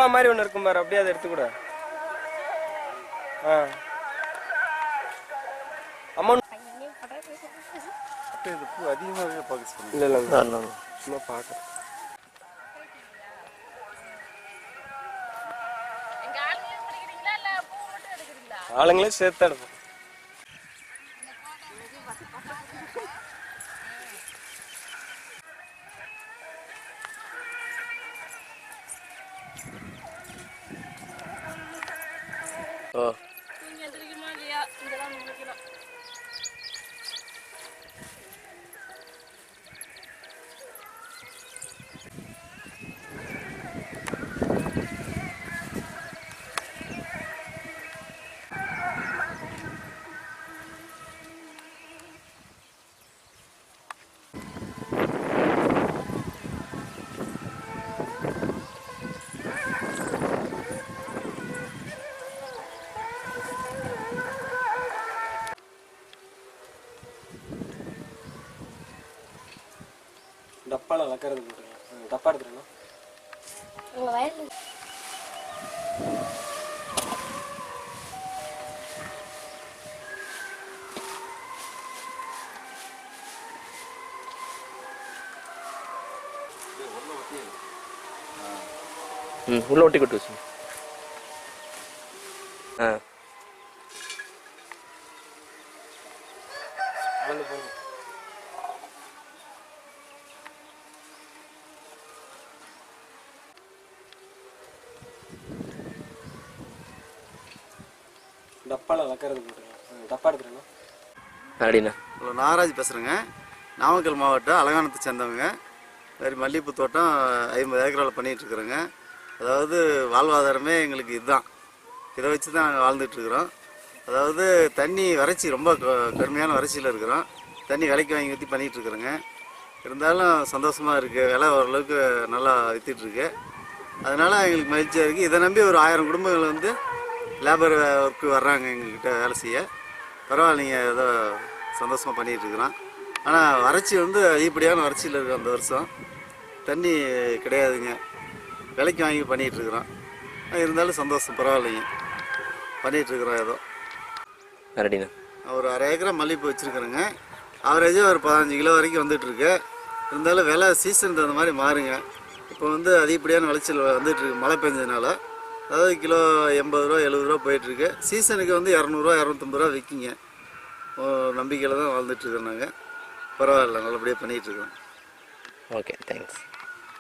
டப்பா மாதிரி ஒன்று இருக்கும் பாரு, அப்படியே அதை எடுத்துக்கூட. அமௌண்ட் இது பூ அதிகமாகவே பார்க்க இல்லை இல்லைங்க, சும்மா பார்க்க. ஆளுங்களே சேர்த்து எடுப்போம். ஓ டப்பால வளர்க்கறது போட்டுருங்க. டப்பா எடுத்துருங்க. உள்ள ஒட்டி கொட்டு வச்சு. டப்பால வளர்க்கறது போட்டுருங்க. டப்பா எடுத்துருங்க. அப்படின்னா நாகராஜ் பேசுகிறேங்க. நாமக்கல் மாவட்டம் அலங்காநத்தை சேர்ந்தவங்க. மாதிரி மல்லிகைப்பூ தோட்டம் 50 ஏக்கரால் பண்ணிகிட்ருக்குறோங்க. அதாவது வாழ்வாதாரமே எங்களுக்கு இதுதான். இதை வச்சு தான் நாங்கள் வாழ்ந்துட்டுருக்குறோம். அதாவது தண்ணி வறட்சி ரொம்ப கடுமையான வறட்சியில் இருக்கிறோம். தண்ணி விலைக்கு வாங்கி ஊற்றி பண்ணிகிட்ருக்குறோங்க. இருந்தாலும் சந்தோஷமாக இருக்குது. விலை ஓரளவுக்கு நல்லா விற்றுட்ருக்கு. அதனால் எங்களுக்கு மகிழ்ச்சியாக இருக்குது. இதை நம்பி ஒரு 1000 குடும்பங்கள் வந்து லேபர் ஒர்க்கு வர்றாங்க எங்கள்கிட்ட வேலை செய்ய. பரவாயில்லைங்க, ஏதோ சந்தோஷமாக பண்ணிகிட்ருக்குறோம். ஆனால் வறட்சி வந்து அதிகப்படியான வறட்சியில் இருக்குது. அந்த வருஷம் தண்ணி கிடையாதுங்க. விலைக்கு வாங்கி பண்ணிகிட்ருக்குறோம். இருந்தாலும் சந்தோஷம், பரவாயில்லைங்க, பண்ணிகிட்ருக்குறோம். ஏதோ கரெக்டிண்ணா. ஒரு 1/2 ஏக்கரா மல்லிகைப்பூ வச்சுருக்குறேங்க. ஆவரேஜாக ஒரு 15 கிலோ வரைக்கும் வந்துட்டுருக்கு. இருந்தாலும் விலை சீசன் தகுந்த மாதிரி மாறுங்க. இப்போ வந்து அதிகப்படியான விளைச்சல் வந்துட்டுருக்கு மழை பெஞ்சதுனால. அதாவது கிலோ 80 ரூபா 70 ரூபா போயிட்டுருக்கு. சீசனுக்கு வந்து 200 ரூபா 250 ரூபா விற்கிங்க. நம்பிக்கையில் தான் வாழ்ந்துட்டுருக்கோம் நாங்கள். பரவாயில்ல, நல்லபடியாக பண்ணிகிட்ருக்கோம். Okay, thanks.